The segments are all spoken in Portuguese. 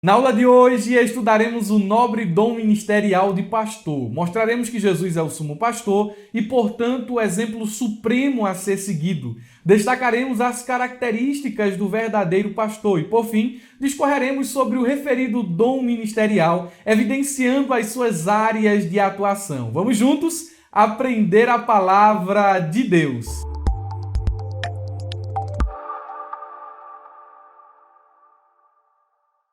Na aula de hoje estudaremos o nobre dom ministerial de pastor. Mostraremos que Jesus é o sumo pastor e, portanto, o exemplo supremo a ser seguido. Destacaremos as características do verdadeiro pastor e, por fim, discorreremos sobre o referido dom ministerial, evidenciando as suas áreas de atuação. Vamos juntos aprender a palavra de Deus.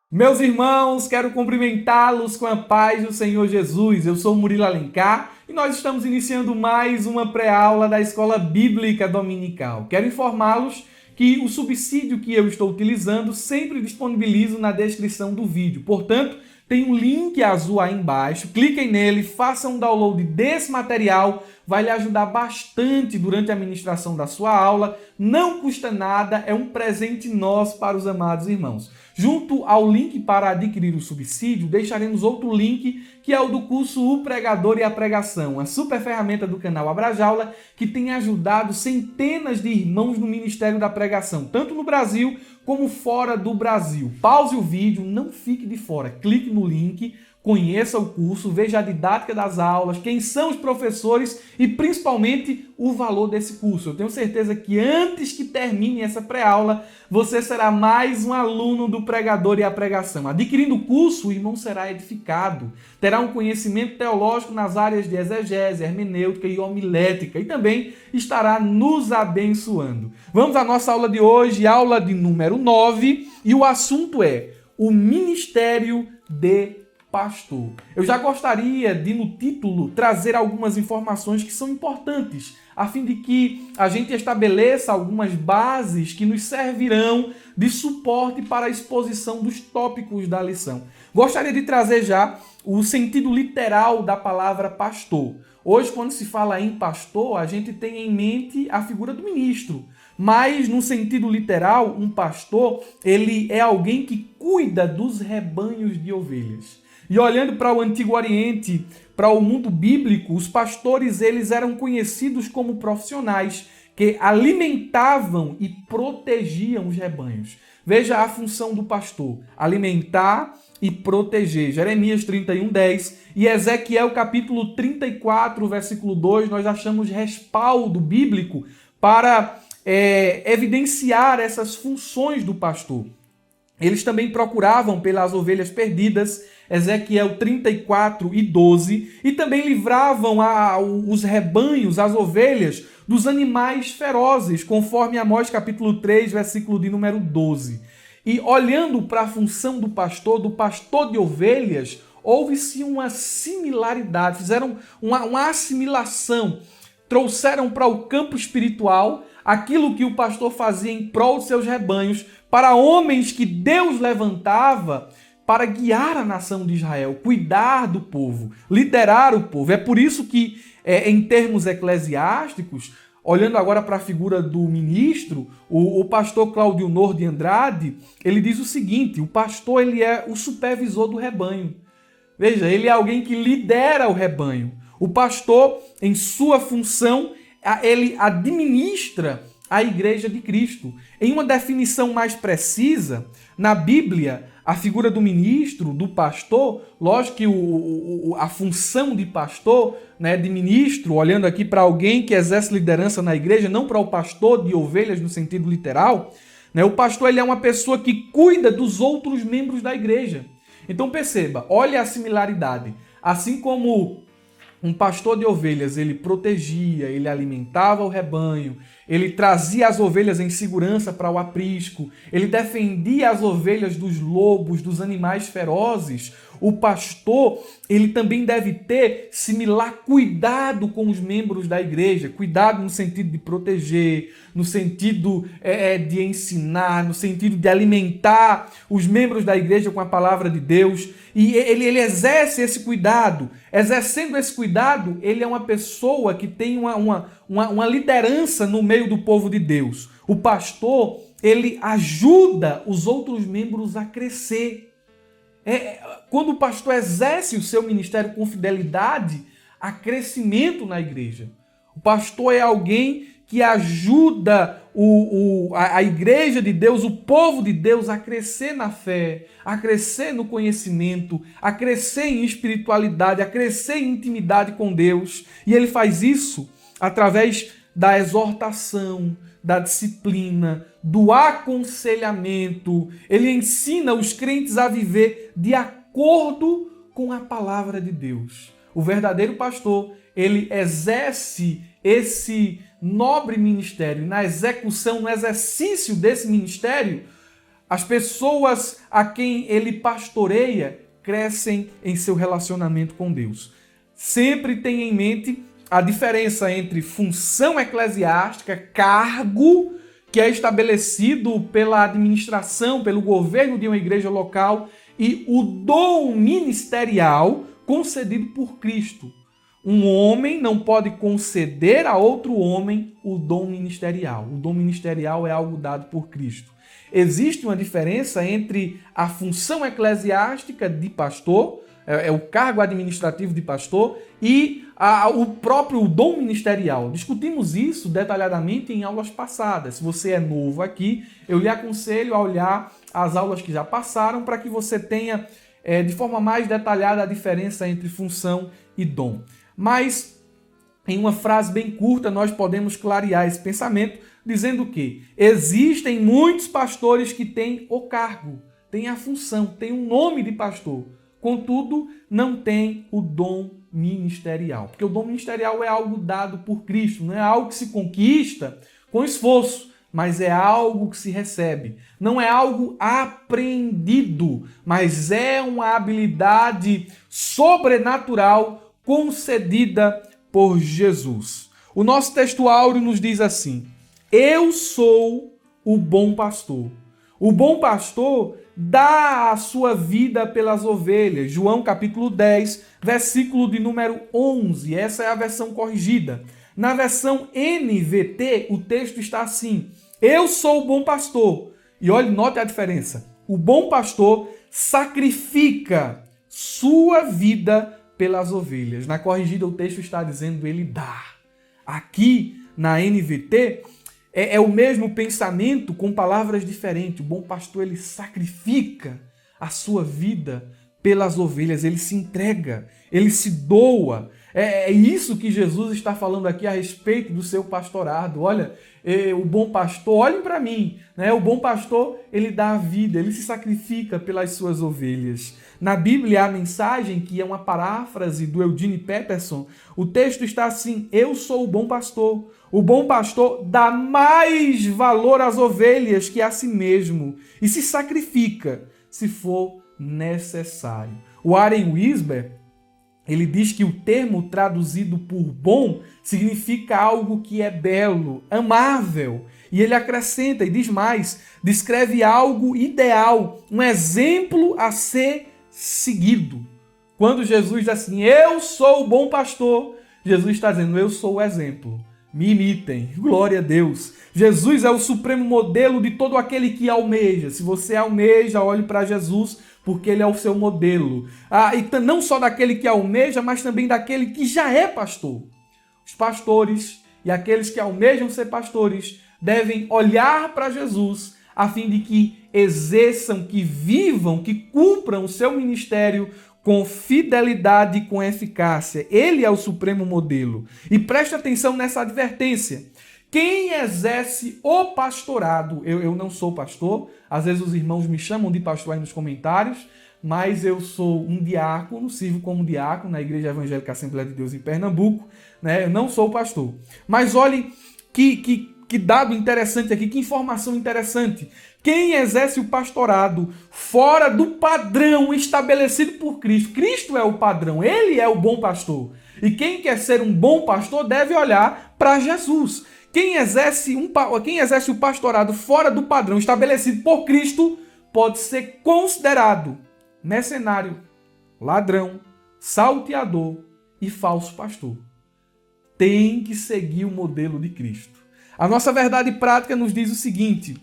Meus irmãos, quero cumprimentá-los com a paz do Senhor Jesus. Eu sou Murilo Alencar e nós estamos iniciando mais uma pré-aula da Escola Bíblica Dominical. Quero informá-los que o subsídio que eu estou utilizando sempre disponibilizo na descrição do vídeo. Portanto, tem um link azul aí embaixo, cliquem nele, façam um download desse material, vai lhe ajudar bastante durante a ministração da sua aula, não custa nada, é um presente nosso para os amados irmãos. Junto ao link para adquirir o subsídio, deixaremos outro link que é o do curso O Pregador e a Pregação, a super ferramenta do canal Abrajaula, que tem ajudado centenas de irmãos no Ministério da Pregação, tanto no Brasil como fora do Brasil. Pause o vídeo, não fique de fora, clique no link, conheça o curso, veja a didática das aulas, quem são os professores e principalmente o valor desse curso. Eu tenho certeza que antes que termine essa pré-aula, você será mais um aluno do Pregador e a Pregação. Adquirindo o curso, o irmão será edificado, terá um conhecimento teológico nas áreas de exegese, hermenêutica e homilética e também estará nos abençoando. Vamos à nossa aula de hoje, aula de número 9, e o assunto é o ministério de pastor. Eu já gostaria de, no título, trazer algumas informações que são importantes, a fim de que a gente estabeleça algumas bases que nos servirão de suporte para a exposição dos tópicos da lição. Gostaria de trazer já o sentido literal da palavra pastor. Hoje, quando se fala em pastor, a gente tem em mente a figura do ministro. Mas, no sentido literal, um pastor, ele é alguém que cuida dos rebanhos de ovelhas. E olhando para o Antigo Oriente, para o mundo bíblico, os pastores eles eram conhecidos como profissionais que alimentavam e protegiam os rebanhos. Veja a função do pastor: alimentar e proteger. Jeremias 31:10 e Ezequiel capítulo 34, versículo 2, nós achamos respaldo bíblico para evidenciar essas funções do pastor. Eles também procuravam pelas ovelhas perdidas, Ezequiel 34:12, e também livravam os rebanhos, as ovelhas, dos animais ferozes, conforme Amós capítulo 3, versículo de número 12. E olhando para a função do pastor de ovelhas, houve-se uma similaridade, fizeram uma assimilação, trouxeram para o campo espiritual aquilo que o pastor fazia em prol de seus rebanhos, para homens que Deus levantava para guiar a nação de Israel, cuidar do povo, liderar o povo. É por isso que, em termos eclesiásticos, olhando agora para a figura do ministro, o pastor Cláudio Nor de Andrade, ele diz o seguinte: o pastor ele é o supervisor do rebanho. Veja, ele é alguém que lidera o rebanho. O pastor, em sua função, ele administra a Igreja de Cristo. Em uma definição mais precisa, na Bíblia, a figura do ministro, do pastor, lógico que a função de pastor, né, de ministro, olhando aqui para alguém que exerce liderança na igreja, não para o pastor de ovelhas no sentido literal, né, o pastor ele é uma pessoa que cuida dos outros membros da igreja. Então perceba, olha a similaridade. Assim como um pastor de ovelhas, ele protegia, ele alimentava o rebanho, ele trazia as ovelhas em segurança para o aprisco, ele defendia as ovelhas dos lobos, dos animais ferozes. O pastor, ele também deve ter similar cuidado com os membros da igreja, cuidado no sentido de proteger, no sentido de ensinar, no sentido de alimentar os membros da igreja com a palavra de Deus. E ele exerce esse cuidado. Exercendo esse cuidado, ele é uma pessoa que tem uma liderança no meio do povo de Deus. O pastor, ele ajuda os outros membros a crescer. Quando o pastor exerce o seu ministério com fidelidade, há crescimento na igreja. O pastor é alguém que ajuda a igreja de Deus, o povo de Deus, a crescer na fé, a crescer no conhecimento, a crescer em espiritualidade, a crescer em intimidade com Deus. E ele faz isso através da exortação, da disciplina, do aconselhamento. Ele ensina os crentes a viver de acordo com a palavra de Deus. O verdadeiro pastor, ele exerce esse nobre ministério. Na execução, no exercício desse ministério, as pessoas a quem ele pastoreia crescem em seu relacionamento com Deus. Sempre tenha em mente a diferença entre função eclesiástica, cargo, que é estabelecido pela administração, pelo governo de uma igreja local, e o dom ministerial concedido por Cristo. Um homem não pode conceder a outro homem o dom ministerial. O dom ministerial é algo dado por Cristo. Existe uma diferença entre a função eclesiástica de pastor, é o cargo administrativo de pastor, e o próprio dom ministerial. Discutimos isso detalhadamente em aulas passadas. Se você é novo aqui, eu lhe aconselho a olhar as aulas que já passaram para que você tenha de forma mais detalhada a diferença entre função e dom. Mas, em uma frase bem curta, nós podemos clarear esse pensamento dizendo que existem muitos pastores que têm o cargo, têm a função, têm o nome de pastor. Contudo, não tem o dom ministerial. Porque o dom ministerial é algo dado por Cristo, não é algo que se conquista com esforço, mas é algo que se recebe. Não é algo aprendido, mas é uma habilidade sobrenatural concedida por Jesus. O nosso texto áureo nos diz assim: eu sou o bom pastor. O bom pastor dá a sua vida pelas ovelhas. João capítulo 10, versículo de número 11. Essa é a versão corrigida. Na versão NVT, o texto está assim: eu sou o bom pastor. E olhe, note a diferença. O bom pastor sacrifica sua vida pelas ovelhas. Na corrigida, o texto está dizendo ele dá. Aqui, na NVT, é o mesmo pensamento com palavras diferentes. O bom pastor, ele sacrifica a sua vida pelas ovelhas. Ele se entrega, ele se doa. É isso que Jesus está falando aqui a respeito do seu pastorado. Olha, o bom pastor, olhem para mim, né? O bom pastor, ele dá a vida, ele se sacrifica pelas suas ovelhas. Na Bíblia, a mensagem, que é uma paráfrase do Eugene Peterson, o texto está assim: eu sou o bom pastor. O bom pastor dá mais valor às ovelhas que a si mesmo e se sacrifica se for necessário. O Warren Wiersbe, ele diz que o termo traduzido por bom significa algo que é belo, amável. E ele acrescenta e diz mais, descreve algo ideal, um exemplo a ser seguido. Quando Jesus diz assim, eu sou o bom pastor, Jesus está dizendo, eu sou o exemplo. Me imitem. Glória a Deus. Jesus é o supremo modelo de todo aquele que almeja. Se você almeja, olhe para Jesus, porque ele é o seu modelo. E não só daquele que almeja, mas também daquele que já é pastor. Os pastores e aqueles que almejam ser pastores devem olhar para Jesus a fim de que exerçam, que vivam, que cumpram o seu ministério com fidelidade e com eficácia. Ele é o supremo modelo. E preste atenção nessa advertência. Quem exerce o pastorado, eu não sou pastor, às vezes os irmãos me chamam de pastor aí nos comentários, mas eu sou um diácono, sirvo como diácono na Igreja Evangélica Assembleia de Deus em Pernambuco, né? Eu não sou pastor. Mas olhe que dado interessante aqui, que informação interessante. Quem exerce o pastorado fora do padrão estabelecido por Cristo, Cristo é o padrão, ele é o bom pastor. E quem quer ser um bom pastor deve olhar para Jesus. Quem exerce o pastorado fora do padrão estabelecido por Cristo pode ser considerado mercenário, ladrão, salteador e falso pastor. Tem que seguir o modelo de Cristo. A nossa verdade prática nos diz o seguinte: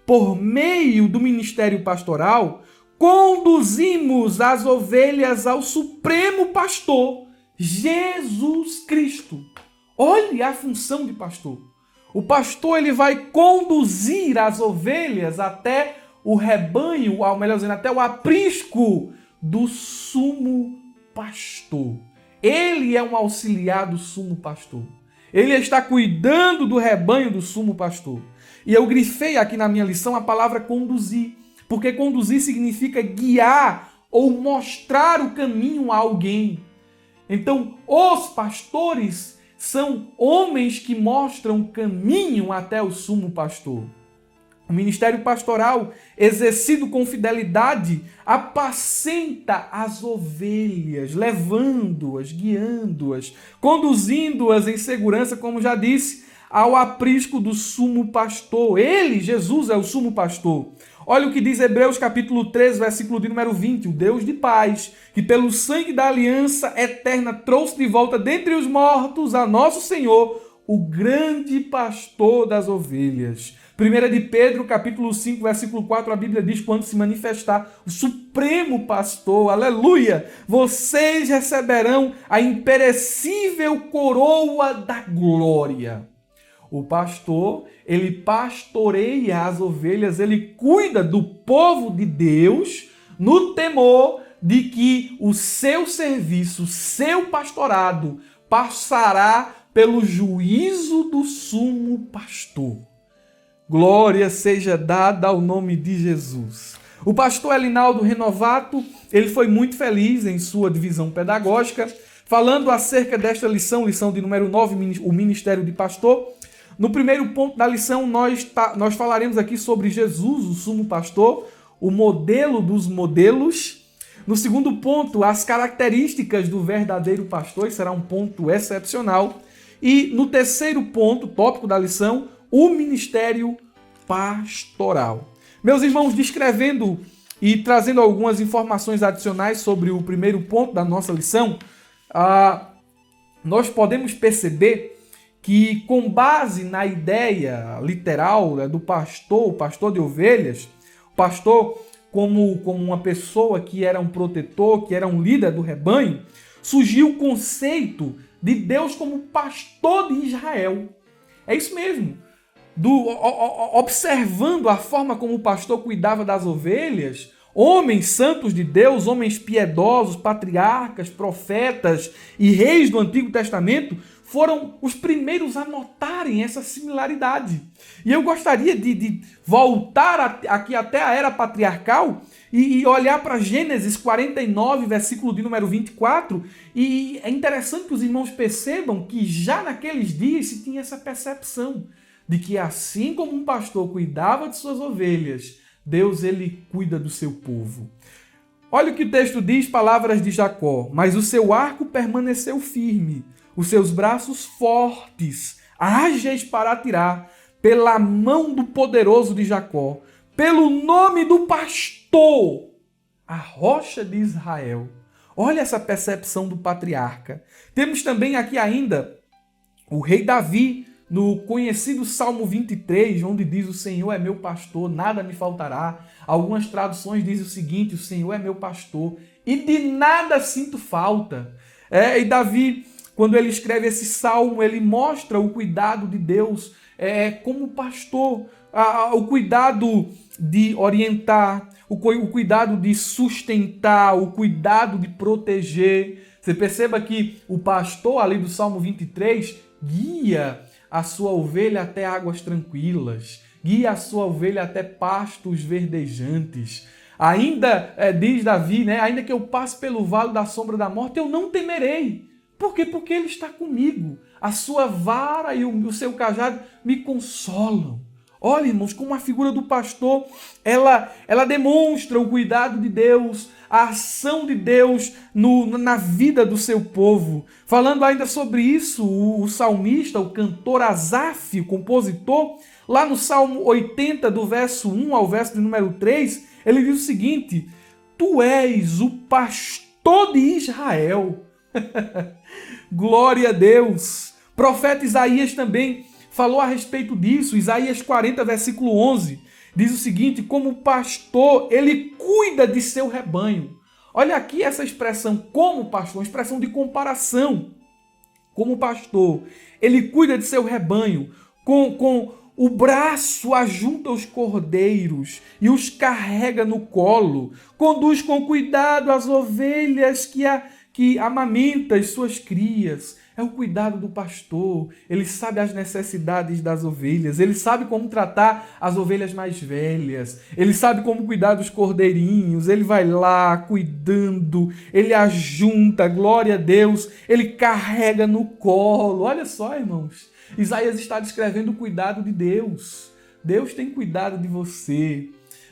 por meio do ministério pastoral, conduzimos as ovelhas ao supremo pastor, Jesus Cristo. Olhe a função de pastor. O pastor ele vai conduzir as ovelhas até o rebanho, ou melhor dizendo, até o aprisco do sumo pastor. Ele é um auxiliar do sumo pastor. Ele está cuidando do rebanho do sumo pastor. E eu grifei aqui na minha lição a palavra conduzir, porque conduzir significa guiar ou mostrar o caminho a alguém. Então, os pastores são homens que mostram o caminho até o sumo pastor. O ministério pastoral, exercido com fidelidade, apacenta as ovelhas, levando-as, guiando-as, conduzindo-as em segurança, como já disse, ao aprisco do sumo pastor. Ele, Jesus, é o sumo pastor. Olha o que diz Hebreus capítulo 13, versículo de número 20. O Deus de paz, que pelo sangue da aliança eterna trouxe de volta dentre os mortos a nosso Senhor, o grande pastor das ovelhas. 1 de Pedro, capítulo 5, versículo 4, a Bíblia diz, quando se manifestar o supremo pastor, aleluia, vocês receberão a imperecível coroa da glória. O pastor, ele pastoreia as ovelhas, ele cuida do povo de Deus no temor de que o seu serviço, o seu pastorado, passará pelo juízo do sumo pastor. Glória seja dada ao nome de Jesus. O pastor Elinaldo Renovato, ele foi muito feliz em sua divisão pedagógica, falando acerca desta lição de número 9, o ministério de pastor. No primeiro ponto da lição, nós falaremos aqui sobre Jesus, o sumo pastor, o modelo dos modelos. No segundo ponto, as características do verdadeiro pastor, isso será um ponto excepcional. E no terceiro ponto, tópico da lição, o ministério pastoral. Meus irmãos, descrevendo e trazendo algumas informações adicionais sobre o primeiro ponto da nossa lição, nós podemos perceber que, com base na ideia literal do pastor, o pastor de ovelhas, o pastor como uma pessoa que era um protetor, que era um líder do rebanho, surgiu o conceito de Deus como pastor de Israel. É isso mesmo. Observando a forma como o pastor cuidava das ovelhas, homens santos de Deus, homens piedosos, patriarcas, profetas e reis do Antigo Testamento foram os primeiros a notarem essa similaridade. E eu gostaria de voltar aqui até a era patriarcal e olhar para Gênesis 49, versículo de número 24, e é interessante que os irmãos percebam que já naqueles dias se tinha essa percepção de que assim como um pastor cuidava de suas ovelhas, Deus ele cuida do seu povo. Olha o que o texto diz, palavras de Jacó: mas o seu arco permaneceu firme, os seus braços fortes, ágeis para atirar, pela mão do poderoso de Jacó, pelo nome do pastor, a rocha de Israel. Olha essa percepção do patriarca. Temos também aqui ainda o rei Davi, no conhecido Salmo 23, onde diz: o Senhor é meu pastor, nada me faltará. Algumas traduções dizem o seguinte: o Senhor é meu pastor e de nada sinto falta. E Davi, quando ele escreve esse salmo, ele mostra o cuidado de Deus como pastor, o cuidado de orientar, o cuidado de sustentar, o cuidado de proteger. Você perceba que o pastor ali do Salmo 23 guia a sua ovelha até águas tranquilas, guia a sua ovelha até pastos verdejantes. Ainda diz Davi, ainda que eu passe pelo vale da sombra da morte, eu não temerei. Por quê? Porque ele está comigo. A sua vara e o seu cajado me consolam. Olha, irmãos, como a figura do pastor, ela demonstra o cuidado de Deus, a ação de Deus na vida do seu povo. Falando ainda sobre isso, o salmista, o cantor Asaf, o compositor, lá no Salmo 80, do verso 1 ao verso de número 3, ele diz o seguinte: tu és o pastor de Israel. Glória a Deus. Profeta Isaías também falou a respeito disso. Isaías 40, versículo 11, diz o seguinte: como pastor, ele cuida de seu rebanho. Olha aqui essa expressão, como pastor, uma expressão de comparação. Como pastor, ele cuida de seu rebanho, com o braço ajunta os cordeiros e os carrega no colo, conduz com cuidado as ovelhas que amamenta as suas crias. É o cuidado do pastor. Ele sabe as necessidades das ovelhas. Ele sabe como tratar as ovelhas mais velhas. Ele sabe como cuidar dos cordeirinhos. Ele vai lá cuidando. Ele ajunta, glória a Deus. Ele carrega no colo. Olha só, irmãos. Isaías está descrevendo o cuidado de Deus. Deus tem cuidado de você.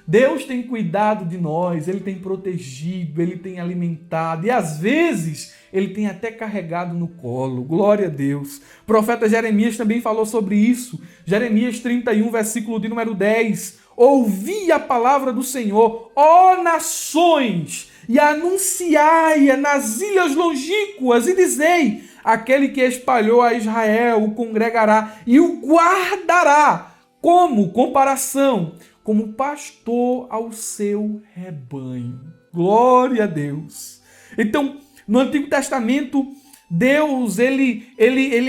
Deus tem cuidado de nós, Ele tem protegido, Ele tem alimentado e às vezes Ele tem até carregado no colo. Glória a Deus. O profeta Jeremias também falou sobre isso. Jeremias 31, versículo de número 10. Ouvi a palavra do Senhor, ó nações, e anunciai-a nas ilhas longínquas e dizei, aquele que espalhou a Israel o congregará e o guardará. Como comparação? Como pastor ao seu rebanho. Glória a Deus. Então, no Antigo Testamento, Deus, ele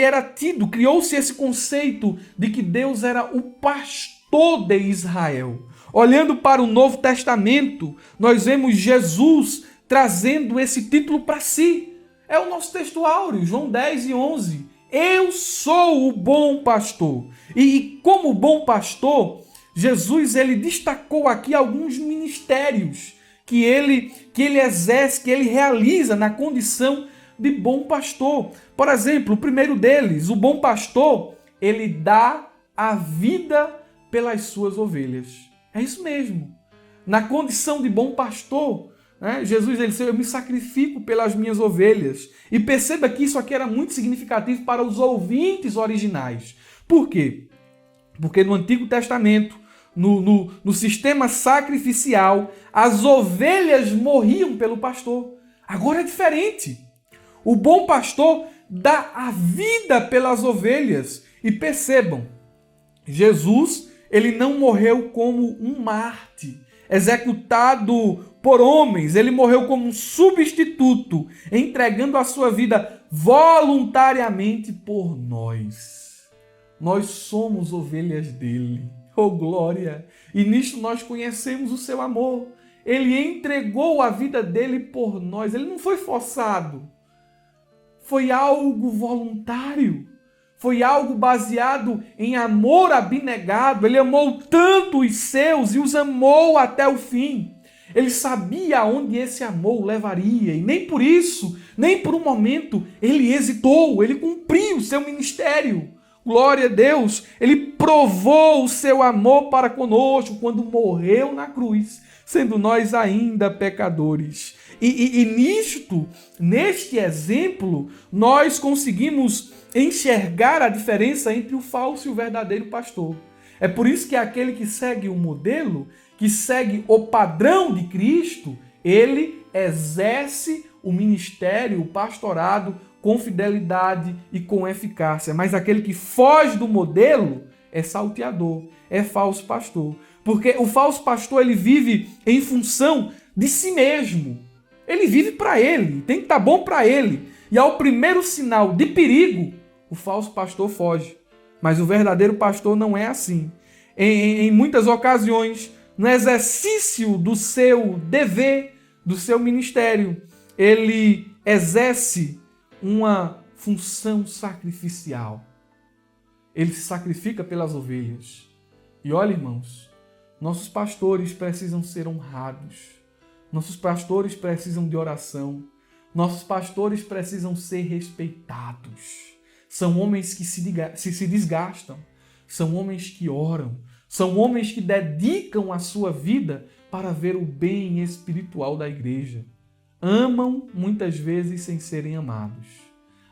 era tido, criou-se esse conceito de que Deus era o pastor de Israel. Olhando para o Novo Testamento, nós vemos Jesus trazendo esse título para si. É o nosso texto áureo, João 10:11. Eu sou o bom pastor. E como bom pastor, Jesus ele destacou aqui alguns ministérios que ele exerce, que ele realiza na condição de bom pastor. Por exemplo, o primeiro deles, o bom pastor, ele dá a vida pelas suas ovelhas. É isso mesmo. Na condição de bom pastor, né, Jesus ele disse, eu me sacrifico pelas minhas ovelhas. E perceba que isso aqui era muito significativo para os ouvintes originais. Por quê? Porque no Antigo Testamento, no sistema sacrificial, as ovelhas morriam pelo pastor. Agora é diferente. O bom pastor dá a vida pelas ovelhas. E percebam, Jesus, ele não morreu como um Marte, executado por homens. Ele morreu como um substituto, entregando a sua vida voluntariamente por nós. Nós somos ovelhas dele. Oh, glória! E nisto nós conhecemos o seu amor. Ele entregou a vida dele por nós. Ele não foi forçado. Foi algo voluntário. Foi algo baseado em amor abnegado. Ele amou tanto os seus e os amou até o fim. Ele sabia aonde esse amor o levaria. E nem por isso, nem por um momento, ele hesitou. Ele cumpriu o seu ministério. Glória a Deus, ele provou o seu amor para conosco quando morreu na cruz, sendo nós ainda pecadores. E neste exemplo, nós conseguimos enxergar a diferença entre o falso e o verdadeiro pastor. É por isso que aquele que segue o modelo, que segue o padrão de Cristo, ele exerce o ministério, o pastorado, com fidelidade e com eficácia. Mas aquele que foge do modelo é salteador, é falso pastor. Porque o falso pastor ele vive em função de si mesmo. Ele vive para ele, tem que estar bom para ele. E ao primeiro sinal de perigo, o falso pastor foge. Mas o verdadeiro pastor não é assim. Em muitas ocasiões, no exercício do seu dever, do seu ministério, ele exerce uma função sacrificial. Ele se sacrifica pelas ovelhas. E olha, irmãos, nossos pastores precisam ser honrados. Nossos pastores precisam de oração. Nossos pastores precisam ser respeitados. São homens que se desgastam. São homens que oram. São homens que dedicam a sua vida para ver o bem espiritual da igreja. Amam muitas vezes sem serem amados.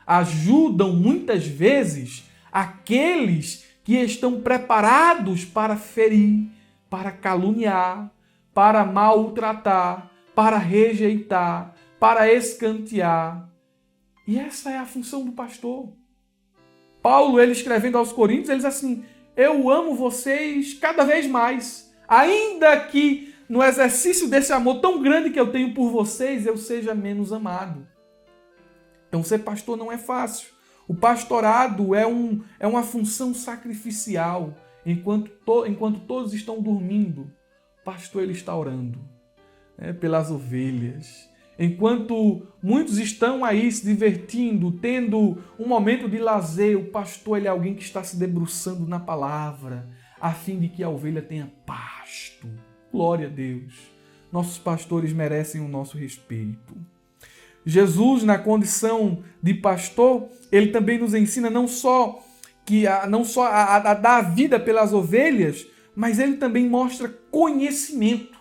Ajudam muitas vezes aqueles que estão preparados para ferir, para caluniar, para maltratar, para rejeitar, para escantear. E essa é a função do pastor. Paulo, ele escrevendo aos Coríntios, ele diz assim, eu amo vocês cada vez mais, ainda que no exercício desse amor tão grande que eu tenho por vocês, eu seja menos amado. Então ser pastor não é fácil. O pastorado é uma função sacrificial. Enquanto todos estão dormindo, o pastor ele está orando, né, pelas ovelhas. Enquanto muitos estão aí se divertindo, tendo um momento de lazer, o pastor ele é alguém que está se debruçando na palavra, a fim de que a ovelha tenha pasto. Glória a Deus. Nossos pastores merecem o nosso respeito. Jesus, na condição de pastor, ele também nos ensina não só a dar a vida pelas ovelhas, mas ele também mostra conhecimento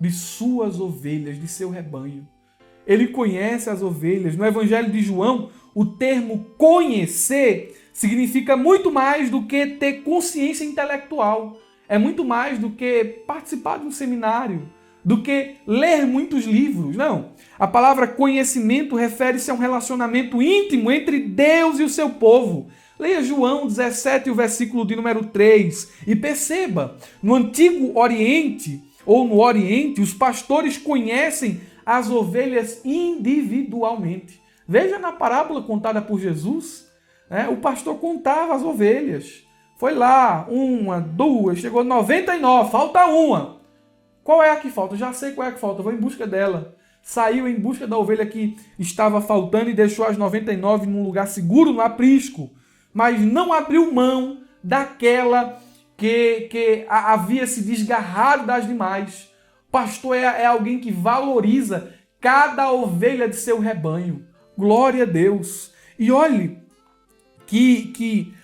de suas ovelhas, de seu rebanho. Ele conhece as ovelhas. No Evangelho de João, o termo conhecer significa muito mais do que ter consciência intelectual. É muito mais do que participar de um seminário, do que ler muitos livros. Não. A palavra conhecimento refere-se a um relacionamento íntimo entre Deus e o seu povo. Leia João 17, o versículo de número 3, e perceba, no Antigo Oriente, ou no Oriente, os pastores conhecem as ovelhas individualmente. Veja na parábola contada por Jesus, o pastor contava as ovelhas. Foi lá, 1, 2, chegou 99, falta uma. Qual é a que falta? Já sei qual é a que falta, vou em busca dela. Saiu em busca da ovelha que estava faltando e deixou as 99 num lugar seguro no aprisco, mas não abriu mão daquela que havia se desgarrado das demais. Pastor é alguém que valoriza cada ovelha de seu rebanho. Glória a Deus. E olhe que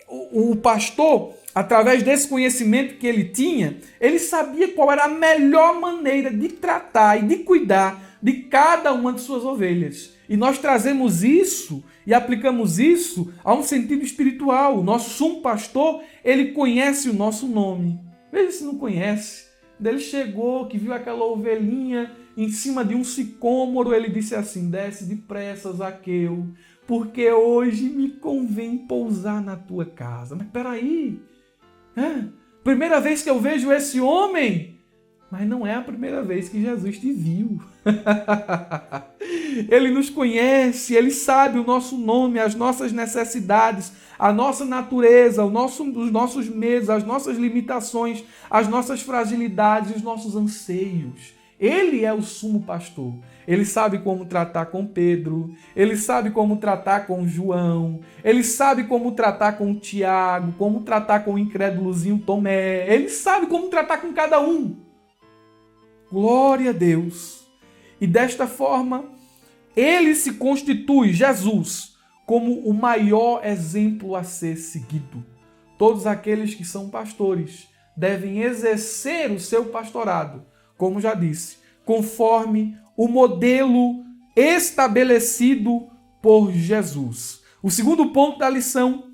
o pastor, através desse conhecimento que ele tinha, ele sabia qual era a melhor maneira de tratar e de cuidar de cada uma de suas ovelhas. E nós trazemos isso e aplicamos isso a um sentido espiritual. O nosso sumo pastor, ele conhece o nosso nome. Veja se não conhece. Ele chegou, que viu aquela ovelhinha em cima de um sicômoro, ele disse assim: desce depressa, Zaqueu, porque hoje me convém pousar na tua casa. Mas peraí, primeira vez que eu vejo esse homem, mas não é a primeira vez que Jesus te viu. Ele nos conhece, ele sabe o nosso nome, as nossas necessidades, a nossa natureza, os nossos medos, as nossas limitações, as nossas fragilidades, os nossos anseios. Ele é o sumo pastor. Ele sabe como tratar com Pedro, ele sabe como tratar com João, ele sabe como tratar com Tiago, como tratar com o incrédulozinho Tomé, ele sabe como tratar com cada um. Glória a Deus. E desta forma, ele se constitui, Jesus, como o maior exemplo a ser seguido. Todos aqueles que são pastores devem exercer o seu pastorado, como já disse, conforme o modelo estabelecido por Jesus. O segundo ponto da lição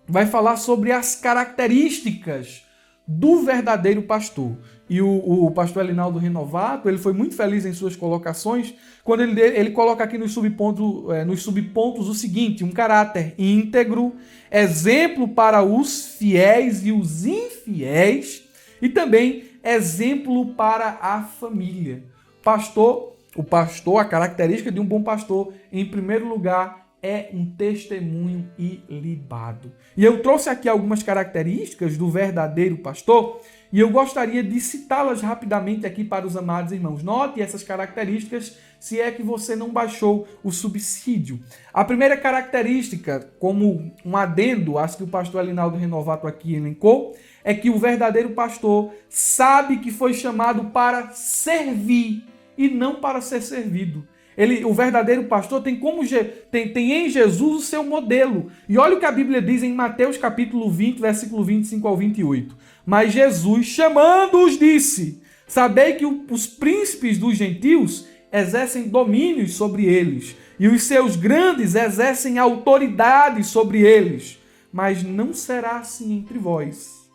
vai falar sobre as características do verdadeiro pastor. E o pastor Elinaldo Renovato, ele foi muito feliz em suas colocações, quando ele coloca aqui nos subpontos o seguinte: um caráter íntegro, exemplo para os fiéis e os infiéis, e também exemplo para a família. A característica de um bom pastor, em primeiro lugar, é um testemunho ilibado. E eu trouxe aqui algumas características do verdadeiro pastor, e eu gostaria de citá-las rapidamente aqui para os amados irmãos. Note essas características, se é que você não baixou o subsídio. A primeira característica, como um adendo às que o pastor Elinaldo Renovato aqui elencou, é que o verdadeiro pastor sabe que foi chamado para servir e não para ser servido. O verdadeiro pastor tem em Jesus o seu modelo. E olha o que a Bíblia diz em Mateus capítulo 20, versículo 25 ao 28. Mas Jesus, chamando-os, disse: sabei que os príncipes dos gentios exercem domínios sobre eles, e os seus grandes exercem autoridade sobre eles. Mas não será assim entre vós.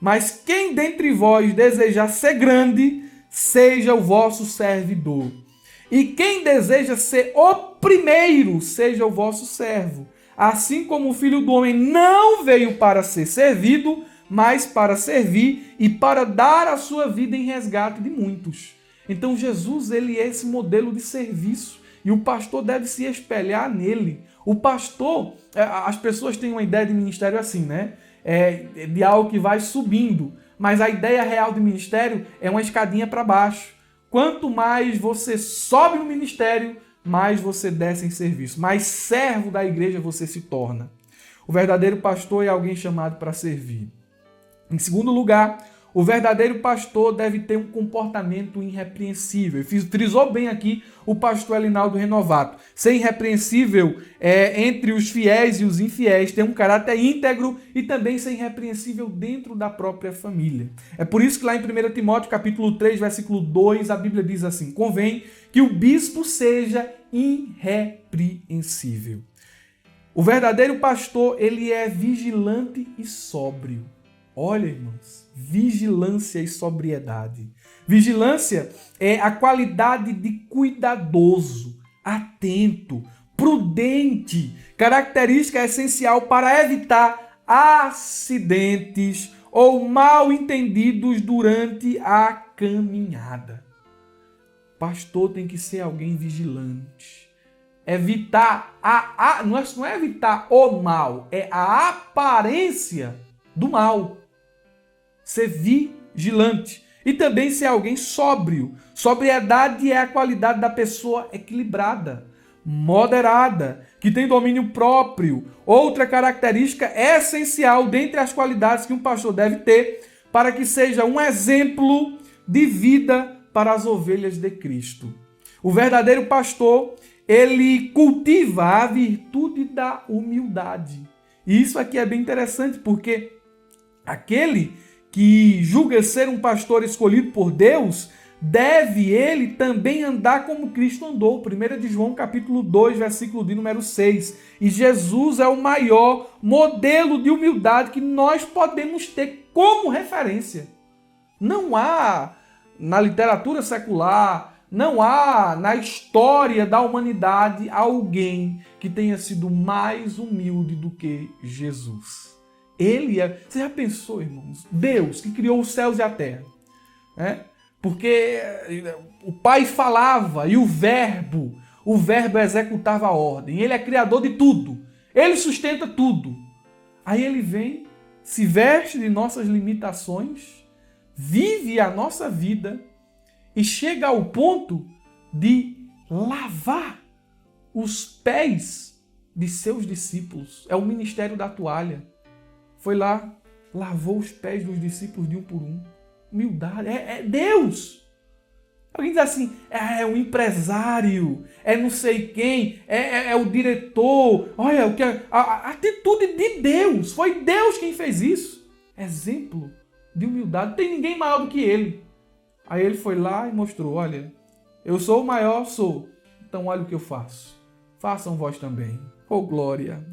Mas quem dentre vós desejar ser grande, seja o vosso servidor. E quem deseja ser o primeiro, seja o vosso servo. Assim como o Filho do Homem não veio para ser servido, mas para servir e para dar a sua vida em resgate de muitos. Então Jesus, ele é esse modelo de serviço e o pastor deve se espelhar nele. O pastor, as pessoas têm uma ideia de ministério assim, né? De algo que vai subindo, mas a ideia real de ministério é uma escadinha para baixo. Quanto mais você sobe no ministério, mais você desce em serviço, mais servo da igreja você se torna. O verdadeiro pastor é alguém chamado para servir. Em segundo lugar, o verdadeiro pastor deve ter um comportamento irrepreensível. Frisou bem aqui o pastor Elinaldo Renovato. Ser irrepreensível entre os fiéis e os infiéis, ter um caráter íntegro e também ser irrepreensível dentro da própria família. É por isso que lá em 1 Timóteo capítulo 3, versículo 2, a Bíblia diz assim: convém que o bispo seja irrepreensível. O verdadeiro pastor, ele é vigilante e sóbrio. Olha, irmãos, vigilância e sobriedade. Vigilância é a qualidade de cuidadoso, atento, prudente, característica essencial para evitar acidentes ou mal entendidos durante a caminhada. Pastor tem que ser alguém vigilante. Evitar não é evitar o mal, é a aparência do mal. Ser vigilante. E também ser alguém sóbrio. Sobriedade é a qualidade da pessoa equilibrada, moderada, que tem domínio próprio. Outra característica essencial dentre as qualidades que um pastor deve ter para que seja um exemplo de vida para as ovelhas de Cristo. O verdadeiro pastor, ele cultiva a virtude da humildade. E isso aqui é bem interessante, porque aquele que julga ser um pastor escolhido por Deus, deve ele também andar como Cristo andou. 1 de João capítulo 2, versículo de número 6. E Jesus é o maior modelo de humildade que nós podemos ter como referência. Não há na literatura secular, não há na história da humanidade alguém que tenha sido mais humilde do que Jesus. Ele é... Você já pensou, irmãos? Deus que criou os céus e a terra. Porque o Pai falava e o verbo executava a ordem. Ele é criador de tudo. Ele sustenta tudo. Aí ele vem, se veste de nossas limitações, vive a nossa vida e chega ao ponto de lavar os pés de seus discípulos. É o ministério da toalha. Foi lá, lavou os pés dos discípulos de um por um. Humildade, é Deus. Alguém diz assim, é um empresário, é não sei quem, é o diretor. Olha, a atitude de Deus, foi Deus quem fez isso. Exemplo de humildade, não tem ninguém maior do que ele. Aí ele foi lá e mostrou, olha, eu sou o maior, sou. Então olha o que eu faço. Façam vós também. Oh, glória.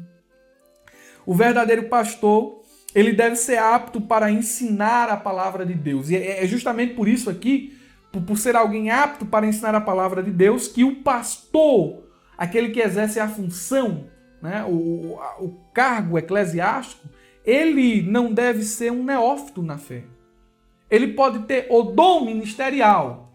O verdadeiro pastor, ele deve ser apto para ensinar a palavra de Deus. E é justamente por isso aqui, por ser alguém apto para ensinar a palavra de Deus, que o pastor, aquele que exerce a função, né, o cargo eclesiástico, ele não deve ser um neófito na fé. Ele pode ter o dom ministerial,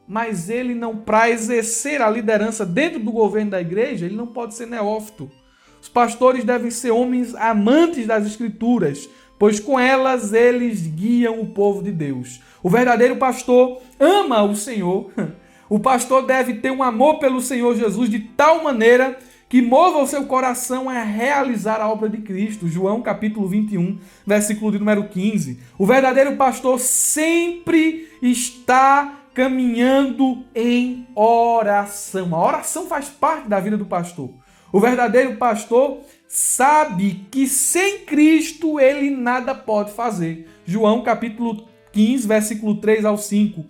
mas ele não, para exercer a liderança dentro do governo da igreja, ele não pode ser neófito. Os pastores devem ser homens amantes das Escrituras, pois com elas eles guiam o povo de Deus. O verdadeiro pastor ama o Senhor. O pastor deve ter um amor pelo Senhor Jesus de tal maneira que mova o seu coração a realizar a obra de Cristo. João capítulo 21, versículo de número 15. O verdadeiro pastor sempre está caminhando em oração. A oração faz parte da vida do pastor. O verdadeiro pastor sabe que sem Cristo ele nada pode fazer. João capítulo 15, versículo 3 ao 5.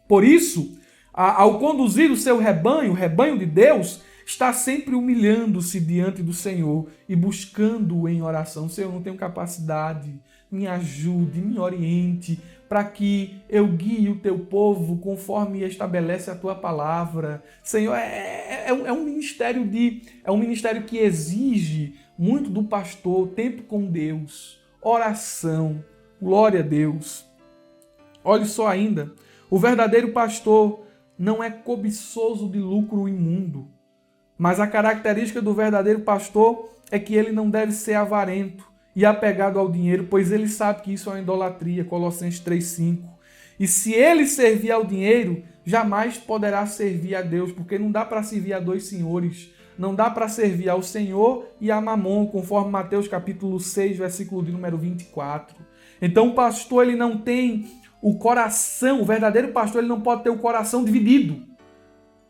Por isso, ao conduzir o seu rebanho, o rebanho de Deus, está sempre humilhando-se diante do Senhor e buscando-o em oração. Senhor, eu não tenho capacidade, me ajude, me oriente, para que eu guie o teu povo conforme estabelece a tua palavra. Senhor, é um ministério que exige muito do pastor, tempo com Deus, oração, glória a Deus. Olhe só ainda, o verdadeiro pastor não é cobiçoso de lucro imundo. Mas a característica do verdadeiro pastor é que ele não deve ser avarento e apegado ao dinheiro, pois ele sabe que isso é uma idolatria, Colossenses 3,5. E se ele servir ao dinheiro, jamais poderá servir a Deus, porque não dá para servir a dois senhores. Não dá para servir ao Senhor e a Mamon, conforme Mateus capítulo 6, versículo de número 24. Então o pastor ele não tem o coração, o verdadeiro pastor ele não pode ter o coração dividido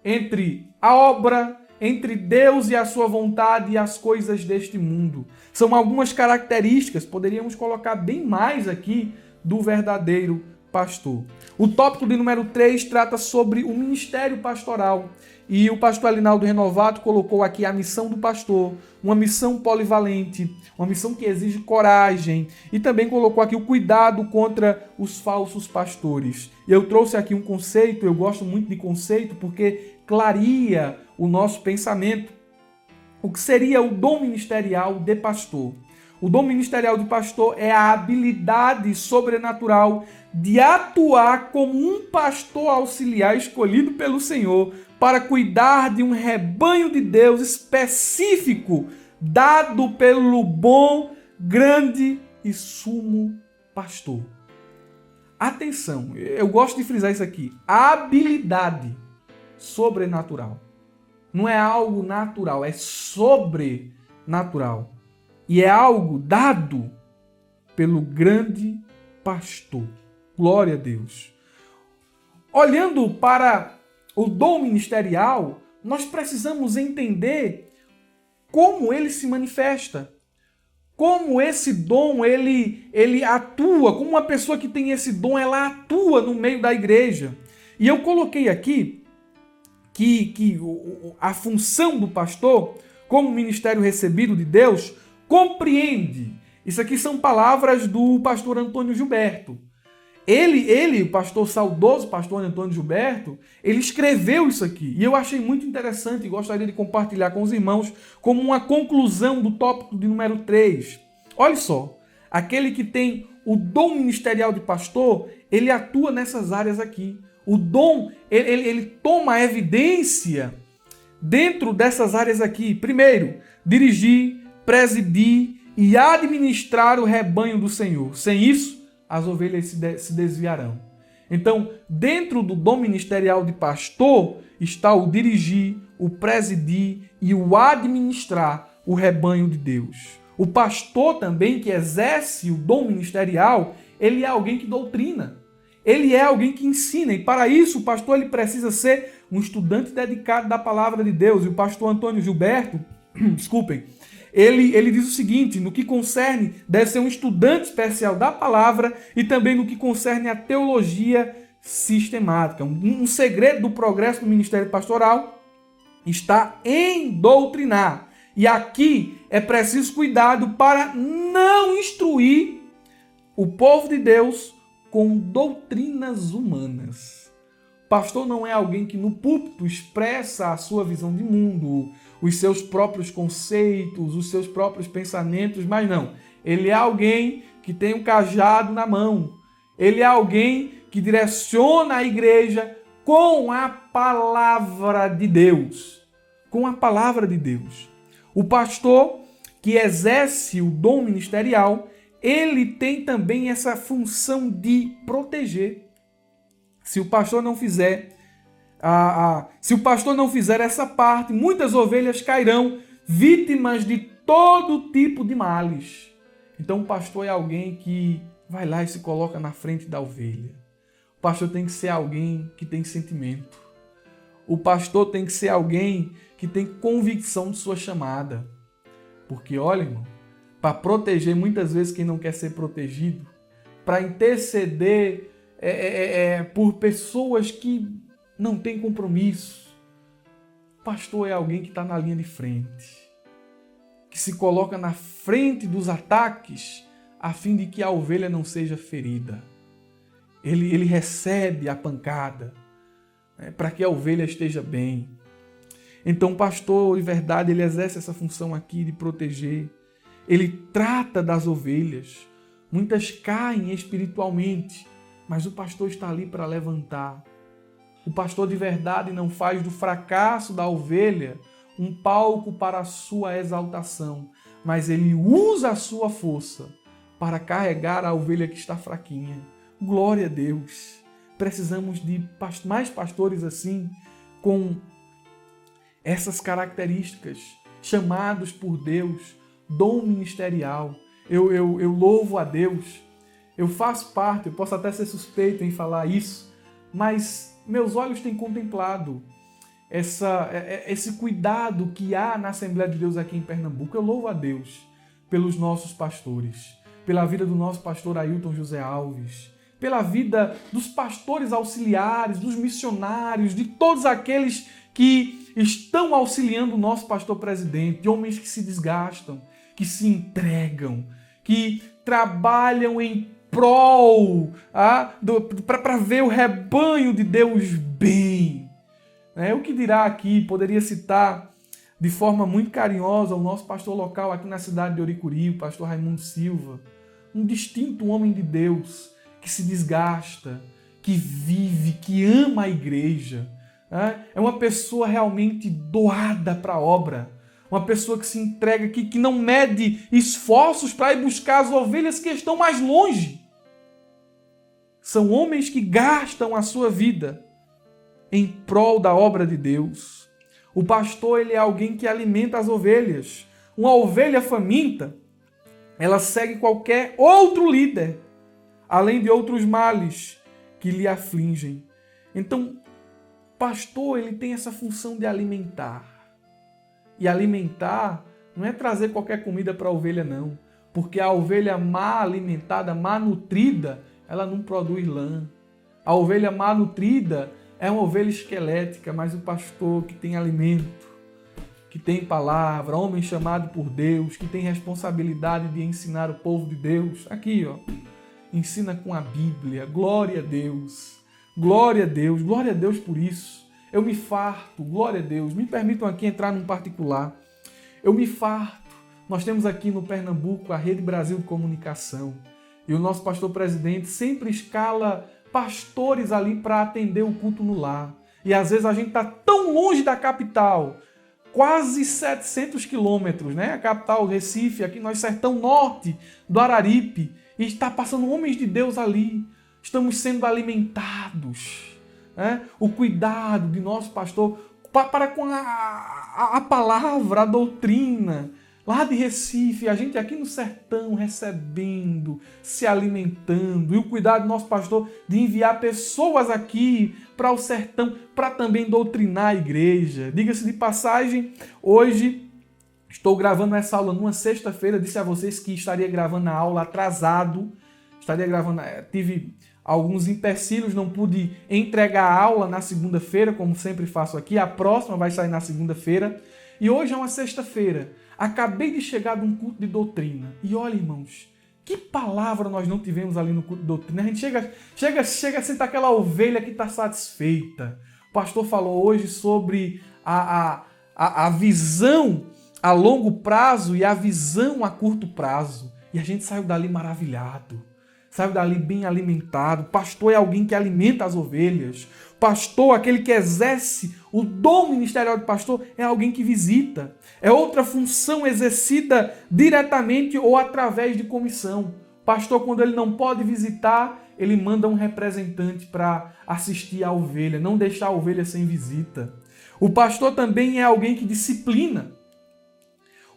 entre a obra, entre Deus e a sua vontade e as coisas deste mundo. São algumas características, poderíamos colocar bem mais aqui, do verdadeiro pastor. O tópico de número 3 trata sobre o ministério pastoral. E o pastor Alinaldo Renovato colocou aqui a missão do pastor, uma missão polivalente, uma missão que exige coragem, e também colocou aqui o cuidado contra os falsos pastores. Eu trouxe aqui um conceito, eu gosto muito de conceito porque clareia o nosso pensamento. O que seria o dom ministerial de pastor? O dom ministerial de pastor é a habilidade sobrenatural de atuar como um pastor auxiliar escolhido pelo Senhor para cuidar de um rebanho de Deus específico, dado pelo bom, grande e sumo pastor. Atenção, eu gosto de frisar isso aqui. A habilidade sobrenatural. Não é algo natural, é sobrenatural. E é algo dado pelo grande pastor. Glória a Deus. Olhando para o dom ministerial, nós precisamos entender como ele se manifesta. Como esse dom, ele atua, como uma pessoa que tem esse dom, ela atua no meio da igreja. E eu coloquei aqui que a função do pastor, como ministério recebido de Deus, compreende. Isso aqui são palavras do pastor Antônio Gilberto. Ele, o pastor saudoso, pastor Antônio Gilberto, ele escreveu isso aqui. E eu achei muito interessante e gostaria de compartilhar com os irmãos como uma conclusão do tópico de número 3. Olha só, aquele que tem o dom ministerial de pastor, ele atua nessas áreas aqui. O dom, ele toma evidência dentro dessas áreas aqui. Primeiro, dirigir, presidir e administrar o rebanho do Senhor. Sem isso, as ovelhas se desviarão. Então, dentro do dom ministerial de pastor, está o dirigir, o presidir e o administrar o rebanho de Deus. O pastor também, que exerce o dom ministerial, ele é alguém que doutrina. Ele é alguém que ensina. E para isso, o pastor ele precisa ser um estudante dedicado da palavra de Deus. E o pastor Antônio Gilberto, desculpem, ele diz o seguinte, no que concerne, deve ser um estudante especial da palavra e também no que concerne a teologia sistemática. Um segredo do progresso do ministério pastoral está em doutrinar. E aqui é preciso cuidado para não instruir o povo de Deus com doutrinas humanas. Pastor não é alguém que no púlpito expressa a sua visão de mundo, os seus próprios conceitos, os seus próprios pensamentos, mas não. Ele é alguém que tem um cajado na mão. Ele é alguém que direciona a igreja com a palavra de Deus. Com a palavra de Deus. O pastor que exerce o dom ministerial, ele tem também essa função de proteger. Se o pastor não fizer essa parte, muitas ovelhas cairão vítimas de todo tipo de males. Então o pastor é alguém que vai lá e se coloca na frente da ovelha. O pastor tem que ser alguém que tem sentimento. O pastor tem que ser alguém que tem convicção de sua chamada. Porque, olha, irmão, para proteger muitas vezes quem não quer ser protegido, para interceder por pessoas que não têm compromisso. O pastor é alguém que está na linha de frente, que se coloca na frente dos ataques a fim de que a ovelha não seja ferida. Ele recebe a pancada, né, para que a ovelha esteja bem. Então o pastor, de verdade, ele exerce essa função aqui de proteger. Ele trata das ovelhas. Muitas caem espiritualmente, mas o pastor está ali para levantar. O pastor de verdade não faz do fracasso da ovelha um palco para a sua exaltação, mas ele usa a sua força para carregar a ovelha que está fraquinha. Glória a Deus! Precisamos de mais pastores assim, com essas características, chamados por Deus, dom ministerial. Eu louvo a Deus, eu faço parte, eu posso até ser suspeito em falar isso, mas meus olhos têm contemplado esse cuidado que há na Assembleia de Deus aqui em Pernambuco. Eu louvo a Deus pelos nossos pastores, pela vida do nosso pastor Ailton José Alves, pela vida dos pastores auxiliares, dos missionários, de todos aqueles que estão auxiliando o nosso pastor presidente, de homens que se desgastam, que se entregam, que trabalham em prol para ver o rebanho de Deus bem. O que dirá aqui, poderia citar de forma muito carinhosa o nosso pastor local aqui na cidade de Oricuri, o pastor Raimundo Silva, um distinto homem de Deus que se desgasta, que vive, que ama a igreja. É uma pessoa realmente doada para a obra, uma pessoa que se entrega, que não mede esforços para ir buscar as ovelhas que estão mais longe. São homens que gastam a sua vida em prol da obra de Deus. O pastor, ele é alguém que alimenta as ovelhas. Uma ovelha faminta, ela segue qualquer outro líder, além de outros males que lhe afligem. Então, o pastor, ele tem essa função de alimentar. E alimentar não é trazer qualquer comida para a ovelha, não. Porque a ovelha má alimentada, má nutrida, ela não produz lã. A ovelha má nutrida é uma ovelha esquelética, mas o pastor que tem alimento, que tem palavra, homem chamado por Deus, que tem responsabilidade de ensinar o povo de Deus, aqui, ensina com a Bíblia. Glória a Deus, glória a Deus, glória a Deus por isso. Eu me farto, glória a Deus. Me permitam aqui entrar num particular. Eu me farto. Nós temos aqui no Pernambuco a Rede Brasil de Comunicação. E o nosso pastor presidente sempre escala pastores ali para atender o culto no lar. E às vezes a gente está tão longe da capital, quase 700 quilômetros, né? A capital, Recife, aqui nós sertão norte do Araripe. E está passando homens de Deus ali. Estamos sendo alimentados. O cuidado de nosso pastor para com a palavra, a doutrina, lá de Recife, a gente aqui no sertão recebendo, se alimentando, e o cuidado do nosso pastor de enviar pessoas aqui para o sertão para também doutrinar a igreja. Diga-se de passagem, hoje estou gravando essa aula numa sexta-feira, disse a vocês que estaria gravando a aula atrasado, tive alguns empecilhos, não pude entregar a aula na segunda-feira, como sempre faço aqui. A próxima vai sair na segunda-feira. E hoje é uma sexta-feira. Acabei de chegar de um culto de doutrina. E olha, irmãos, que palavra nós não tivemos ali no culto de doutrina. A gente chega a sentar aquela ovelha que está satisfeita. O pastor falou hoje sobre a visão a longo prazo e a visão a curto prazo. E a gente saiu dali maravilhado. Saiu dali bem alimentado. Pastor é alguém que alimenta as ovelhas. Pastor, aquele que exerce o dom ministerial de pastor, é alguém que visita. É outra função exercida diretamente ou através de comissão. Pastor, quando ele não pode visitar, ele manda um representante para assistir a ovelha, não deixar a ovelha sem visita. O pastor também é alguém que disciplina.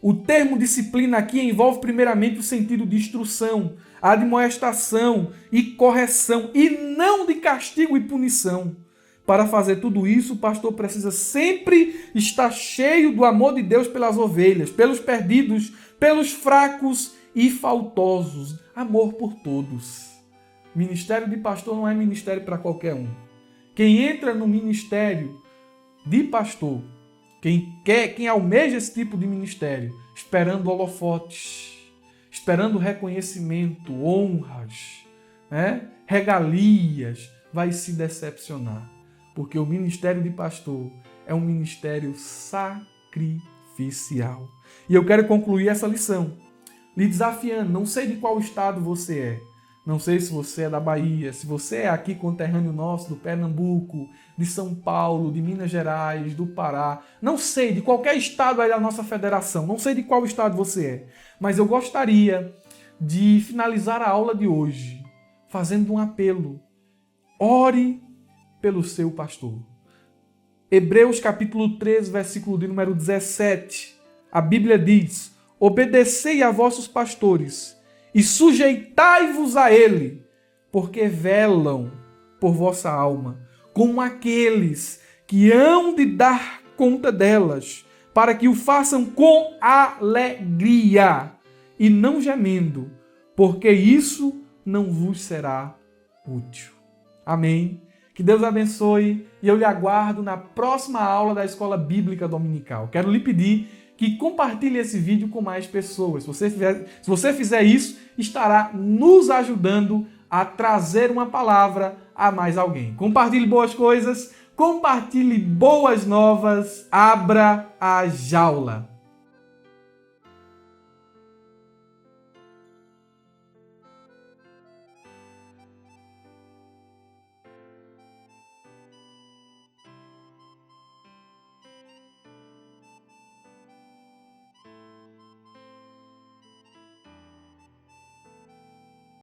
O termo disciplina aqui envolve primeiramente o sentido de instrução, admoestação e correção, e não de castigo e punição. Para fazer tudo isso, o pastor precisa sempre estar cheio do amor de Deus pelas ovelhas, pelos perdidos, pelos fracos e faltosos. Amor por todos. Ministério de pastor não é ministério para qualquer um. Quem entra no ministério de pastor, quem almeja esse tipo de ministério, esperando holofotes, esperando reconhecimento, honras, regalias, vai se decepcionar. Porque o ministério de pastor é um ministério sacrificial. E eu quero concluir essa lição lhe desafiando. Não sei de qual estado você é, Não sei se você é da Bahia, se você é aqui conterrâneo nosso, do Pernambuco, de São Paulo, de Minas Gerais, do Pará. Não sei, de qualquer estado aí da nossa federação. Não sei de qual estado você é. Mas eu gostaria de finalizar a aula de hoje fazendo um apelo. Ore pelo seu pastor. Hebreus capítulo 3, versículo de número 17. A Bíblia diz: obedecei a vossos pastores e sujeitai-vos a ele, porque velam por vossa alma, como aqueles que hão de dar conta delas, para que o façam com alegria e não gemendo, porque isso não vos será útil. Amém? Que Deus abençoe e eu lhe aguardo na próxima aula da Escola Bíblica Dominical. Quero lhe pedir que compartilhe esse vídeo com mais pessoas. Se você fizer isso, estará nos ajudando a trazer uma palavra a mais alguém. Compartilhe boas coisas, compartilhe boas novas, abra a jaula.